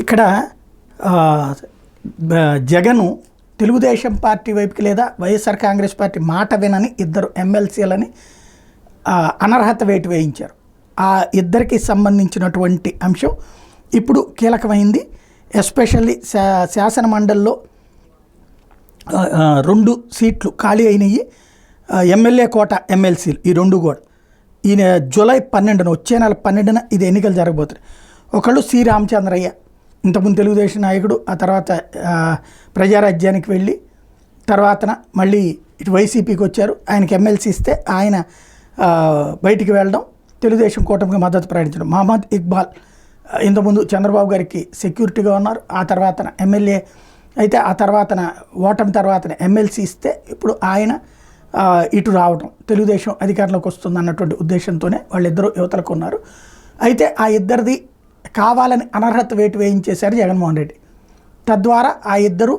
ఇక్కడ జగను తెలుగుదేశం పార్టీ వైపుకి లేదా వైఎస్ఆర్ కాంగ్రెస్ పార్టీ మాట వినని ఇద్దరు ఎమ్మెల్సీలని అనర్హత వేటు వేయించారు. ఆ ఇద్దరికి సంబంధించినటువంటి అంశం ఇప్పుడు కీలకమైంది. ఎస్పెషల్లీ శాసన మండలిలో 2 సీట్లు ఖాళీ అయినాయి. ఎమ్మెల్యే కోట ఎమ్మెల్సీలు ఈ 2 కూడా ఈయన జూలై 12న వచ్చే నెల 12న ఇది ఎన్నికలు జరగబోతున్నాయి. ఒకళ్ళు సి రామచంద్రయ్య, ఇంతకుముందు తెలుగుదేశం నాయకుడు, ఆ తర్వాత ప్రజారాజ్యానికి వెళ్ళి తర్వాతన మళ్ళీ ఇటు వైసీపీకి వచ్చారు. ఆయనకి ఎమ్మెల్సీ ఇస్తే ఆయన బయటికి వెళ్ళడం, తెలుగుదేశం కూటమికి మద్దతు ప్రకటించడం. మహమ్మద్ ఇక్బాల్ ఇంతకుముందు చంద్రబాబు గారికి సెక్యూరిటీగా ఉన్నారు, ఆ తర్వాతన ఎమ్మెల్యే అయితే ఆ తర్వాతన ఓటమి తర్వాతన ఎమ్మెల్సీ ఇస్తే ఇప్పుడు ఆయన ఇటు రావడం, తెలుగుదేశం అధికారంలోకి వస్తుంది అన్నటువంటి ఉద్దేశంతోనే వాళ్ళిద్దరూ యువతలకు ఉన్నారు. అయితే ఆ ఇద్దరిది కావాలని అనర్హత వేటు వేయించేశారు జగన్మోహన్ రెడ్డి. తద్వారా ఆ ఇద్దరు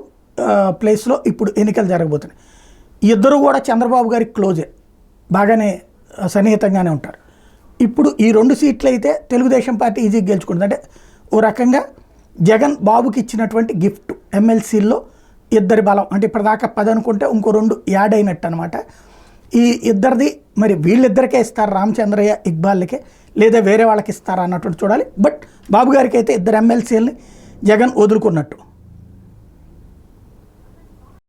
ప్లేస్లో ఇప్పుడు ఎన్నికలు జరగబోతున్నాయి. ఇద్దరు కూడా చంద్రబాబు గారికి క్లోజే, బాగానే సన్నిహితంగానే ఉంటారు. ఇప్పుడు ఈ 2 సీట్లు అయితే తెలుగుదేశం పార్టీ ఈజీగా గెలుచుకుంటుంది. అంటే ఓ రకంగా జగన్ బాబుకి ఇచ్చినటువంటి గిఫ్ట్ ఎమ్మెల్సీల్లో ఇద్దరి బలం, అంటే ఇప్పటిదాకా 10 అనుకుంటే ఇంకో 2 యాడ్ అయినట్టు అనమాట. ఈ ఇద్దరిది మరి వీళ్ళిద్దరికే ఇస్తారు, రామచంద్రయ్య ఇక్బాల్కే, లేదా వేరే వాళ్ళకి ఇస్తారా అన్నట్టు చూడాలి. బట్ బాబు గారికి అయితే 2 ఎమ్మెల్సీలని జగన్ వదులుకున్నట్టు.